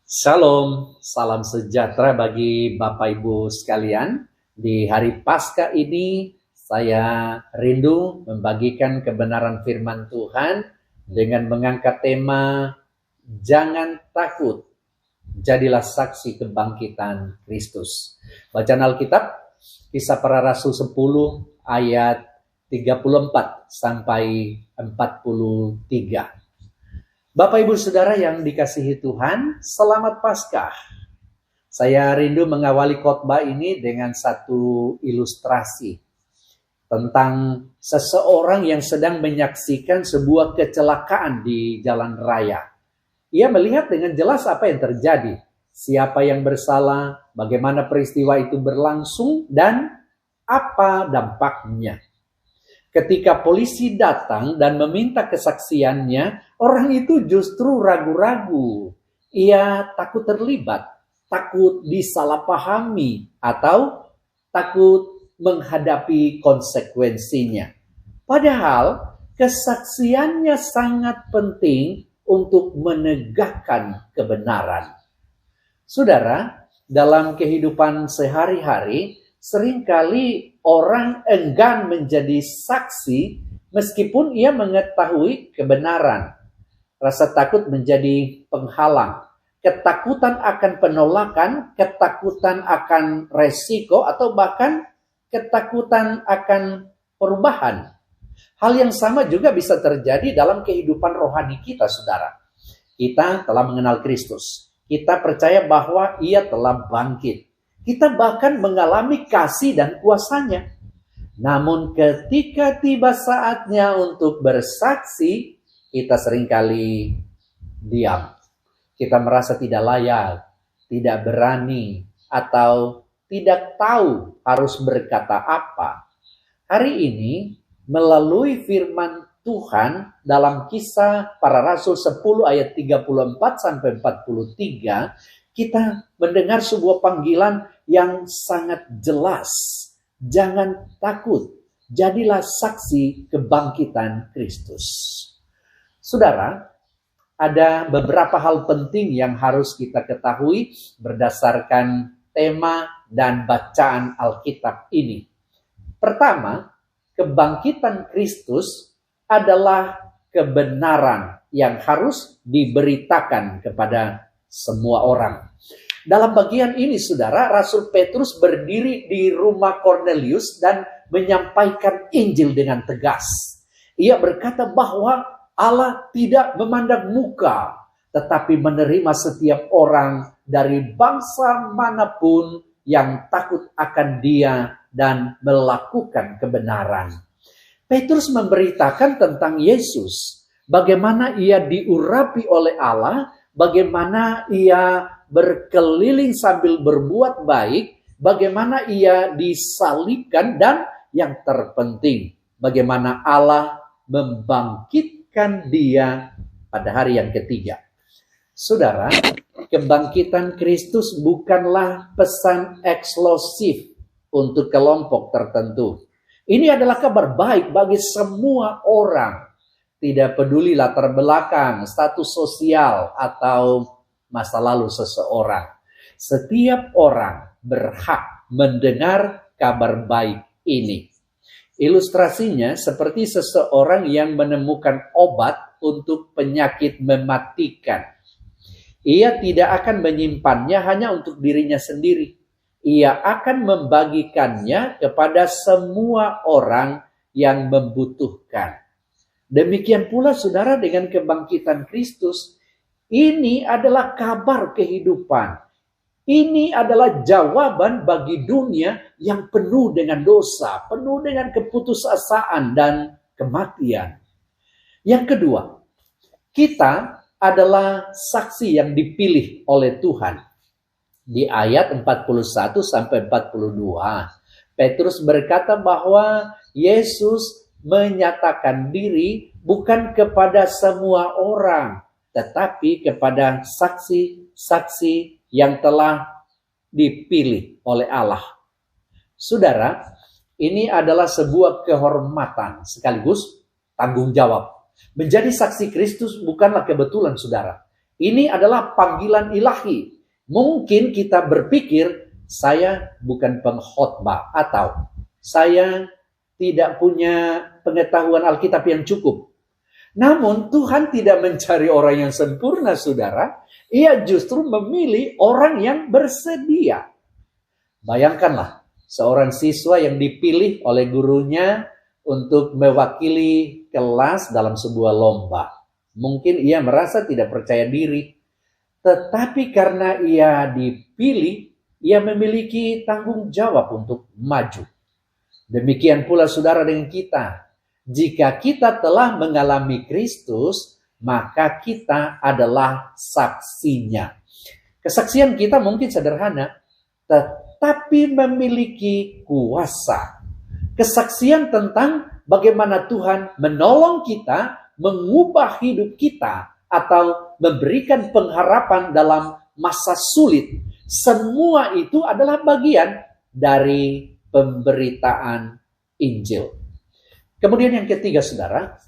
Shalom, salam sejahtera bagi Bapak Ibu sekalian. Di hari Paskah ini saya rindu membagikan kebenaran firman Tuhan dengan mengangkat tema Jangan takut, jadilah saksi kebangkitan Kristus. Bacaan Alkitab, Kisah Para Rasul 10 ayat 34 sampai 43. Bapak Ibu Saudara yang dikasihi Tuhan, selamat Paskah. Saya rindu mengawali khotbah ini dengan satu ilustrasi tentang seseorang yang sedang menyaksikan sebuah kecelakaan di jalan raya. Ia melihat dengan jelas apa yang terjadi, siapa yang bersalah, bagaimana peristiwa itu berlangsung, dan apa dampaknya. Ketika polisi datang dan meminta kesaksiannya, orang itu justru ragu-ragu. Ia takut terlibat, takut disalahpahami, atau takut menghadapi konsekuensinya. Padahal kesaksiannya sangat penting untuk menegakkan kebenaran. Saudara, dalam kehidupan sehari-hari, seringkali orang enggan menjadi saksi meskipun ia mengetahui kebenaran. Rasa takut menjadi penghalang. Ketakutan akan penolakan, ketakutan akan resiko, atau bahkan ketakutan akan perubahan. Hal yang sama juga bisa terjadi dalam kehidupan rohani kita, saudara. Kita telah mengenal Kristus. Kita percaya bahwa Ia telah bangkit. Kita bahkan mengalami kasih dan kuasanya. Namun ketika tiba saatnya untuk bersaksi, kita seringkali diam. Kita merasa tidak layak, tidak berani, atau tidak tahu harus berkata apa. Hari ini, melalui firman Tuhan dalam Kisah Para Rasul 10 ayat 34 sampai 43, kita mendengar sebuah panggilan yang sangat jelas. Jangan takut, jadilah saksi kebangkitan Kristus. Saudara, ada beberapa hal penting yang harus kita ketahui berdasarkan tema dan bacaan Alkitab ini. Pertama, kebangkitan Kristus adalah kebenaran yang harus diberitakan kepada semua orang. Dalam bagian ini, saudara, Rasul Petrus berdiri di rumah Kornelius dan menyampaikan Injil dengan tegas. Ia berkata bahwa Allah tidak memandang muka, tetapi menerima setiap orang dari bangsa manapun yang takut akan Dia dan melakukan kebenaran. Petrus memberitakan tentang Yesus, bagaimana Ia diurapi oleh Allah, bagaimana Ia berkeliling sambil berbuat baik, bagaimana Ia disalibkan, dan yang terpenting, bagaimana Allah membangkitkan Dia pada hari yang ketiga. Saudara, kebangkitan Kristus bukanlah pesan eksklusif untuk kelompok tertentu. Ini adalah kabar baik bagi semua orang. Tidak peduli latar belakang, status sosial, atau masa lalu seseorang. Setiap orang berhak mendengar kabar baik ini. Ilustrasinya seperti seseorang yang menemukan obat untuk penyakit mematikan. Ia tidak akan menyimpannya hanya untuk dirinya sendiri. Ia akan membagikannya kepada semua orang yang membutuhkan. Demikian pula saudara dengan kebangkitan Kristus. Ini adalah kabar kehidupan. Ini adalah jawaban bagi dunia yang penuh dengan dosa, penuh dengan keputusasaan dan kematian. Yang kedua, kita adalah saksi yang dipilih oleh Tuhan. Di ayat 41 sampai 42, Petrus berkata bahwa Yesus menyatakan diri bukan kepada semua orang, tetapi kepada saksi-saksi yang telah dipilih oleh Allah. Saudara, ini adalah sebuah kehormatan sekaligus tanggung jawab. Menjadi saksi Kristus bukanlah kebetulan, saudara. Ini adalah panggilan ilahi. Mungkin kita berpikir, saya bukan pengkhotbah atau saya tidak punya pengetahuan Alkitab yang cukup. Namun Tuhan tidak mencari orang yang sempurna, saudara. Ia justru memilih orang yang bersedia. Bayangkanlah, seorang siswa yang dipilih oleh gurunya untuk mewakili kelas dalam sebuah lomba. Mungkin ia merasa tidak percaya diri. Tetapi karena ia dipilih, ia memiliki tanggung jawab untuk maju. Demikian pula saudara dengan kita. Jika kita telah mengalami Kristus, maka kita adalah saksinya. Kesaksian kita mungkin sederhana, tetapi memiliki kuasa. Kesaksian tentang bagaimana Tuhan menolong kita, mengubah hidup kita, atau memberikan pengharapan dalam masa sulit. Semua itu adalah bagian dari pemberitaan Injil. Kemudian yang ketiga, saudara,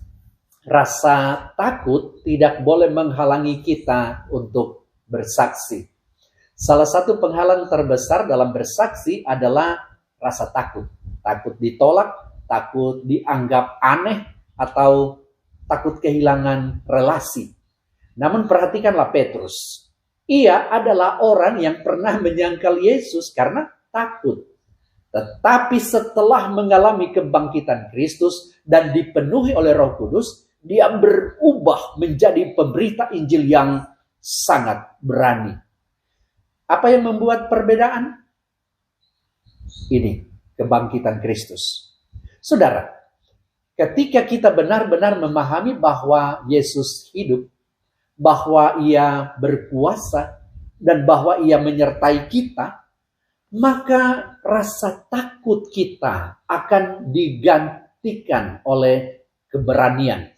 rasa takut tidak boleh menghalangi kita untuk bersaksi. Salah satu penghalang terbesar dalam bersaksi adalah rasa takut. Takut ditolak, takut dianggap aneh, atau takut kehilangan relasi. Namun perhatikanlah Petrus. Ia adalah orang yang pernah menyangkal Yesus karena takut. Tetapi setelah mengalami kebangkitan Kristus dan dipenuhi oleh Roh Kudus, dia berubah menjadi pemberita Injil yang sangat berani. Apa yang membuat perbedaan? Ini, kebangkitan Kristus. Saudara, ketika kita benar-benar memahami bahwa Yesus hidup, bahwa ia berkuasa, dan bahwa ia menyertai kita, maka rasa takut kita akan digantikan oleh keberanian.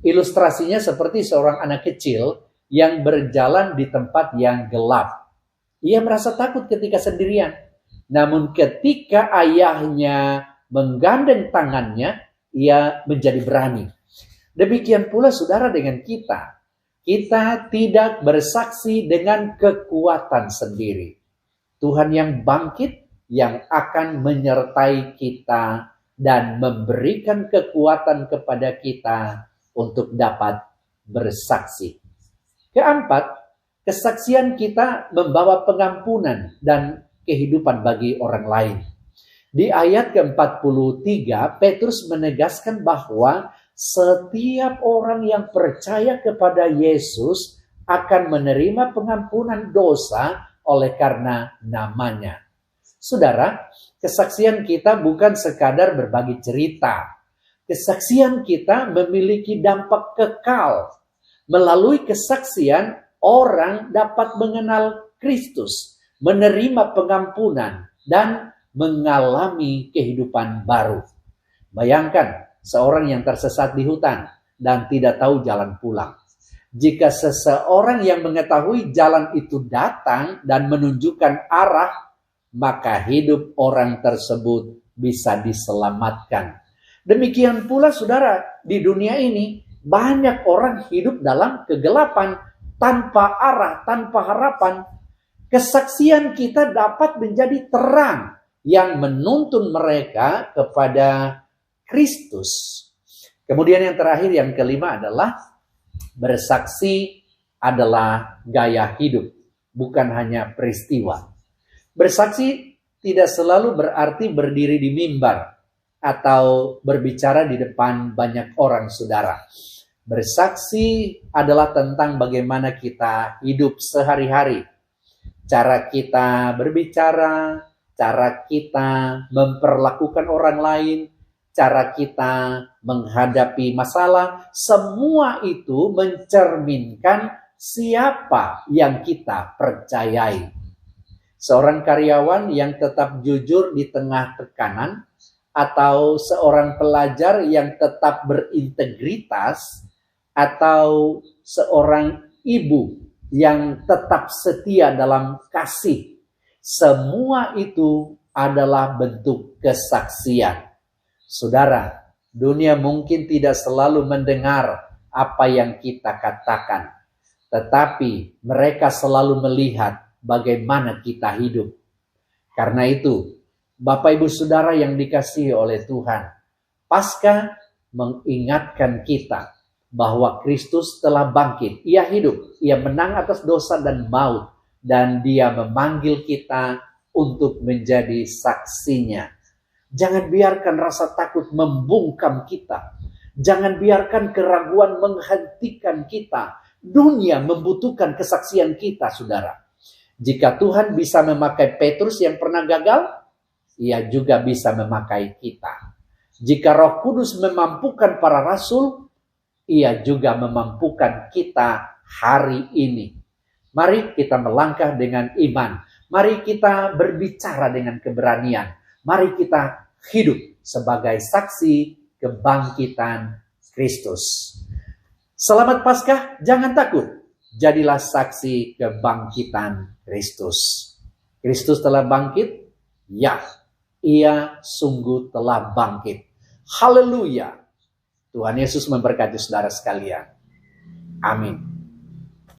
Ilustrasinya seperti seorang anak kecil yang berjalan di tempat yang gelap. Ia merasa takut ketika sendirian. Namun ketika ayahnya menggandeng tangannya, ia menjadi berani. Demikian pula saudara dengan kita. Kita tidak bersaksi dengan kekuatan sendiri. Tuhan yang bangkit yang akan menyertai kita dan memberikan kekuatan kepada kita untuk dapat bersaksi. Keempat, kesaksian kita membawa pengampunan dan kehidupan bagi orang lain. Di ayat ke-43, Petrus menegaskan bahwa setiap orang yang percaya kepada Yesus akan menerima pengampunan dosa oleh karena namanya. Saudara, kesaksian kita bukan sekadar berbagi cerita. Kesaksian kita memiliki dampak kekal. Melalui kesaksian, orang dapat mengenal Kristus, menerima pengampunan, dan mengalami kehidupan baru. Bayangkan, seorang yang tersesat di hutan dan tidak tahu jalan pulang. Jika seseorang yang mengetahui jalan itu datang dan menunjukkan arah, maka hidup orang tersebut bisa diselamatkan. Demikian pula saudara, di dunia ini banyak orang hidup dalam kegelapan, tanpa arah, tanpa harapan. Kesaksian kita dapat menjadi terang yang menuntun mereka kepada Kristus. Kemudian yang terakhir, yang kelima adalah bersaksi adalah gaya hidup, bukan hanya peristiwa. Bersaksi tidak selalu berarti berdiri di mimbar atau berbicara di depan banyak orang, saudara. Bersaksi adalah tentang bagaimana kita hidup sehari-hari. Cara kita berbicara, cara kita memperlakukan orang lain, cara kita menghadapi masalah, semua itu mencerminkan siapa yang kita percayai. Seorang karyawan yang tetap jujur di tengah tekanan, atau seorang pelajar yang tetap berintegritas, atau seorang ibu yang tetap setia dalam kasih. Semua itu adalah bentuk kesaksian. Saudara, dunia mungkin tidak selalu mendengar apa yang kita katakan. tetapi mereka selalu melihat bagaimana kita hidup. Karena itu, Bapak Ibu Saudara yang dikasihi oleh Tuhan, Paskah mengingatkan kita bahwa Kristus telah bangkit. Ia hidup, ia menang atas dosa dan maut, dan dia memanggil kita untuk menjadi saksinya. Jangan biarkan rasa takut membungkam kita. Jangan biarkan keraguan menghentikan kita. Dunia membutuhkan kesaksian kita, saudara. Jika Tuhan bisa memakai Petrus yang pernah gagal, ia juga bisa memakai kita. Jika Roh Kudus memampukan para rasul, ia juga memampukan kita hari ini. Mari kita melangkah dengan iman. Mari kita berbicara dengan keberanian. Mari kita hidup sebagai saksi kebangkitan Kristus. Selamat Paskah, jangan takut. Jadilah saksi kebangkitan Kristus. Kristus telah bangkit? Ya, ia sungguh telah bangkit. Haleluya. Tuhan Yesus memberkati saudara sekalian. Amin.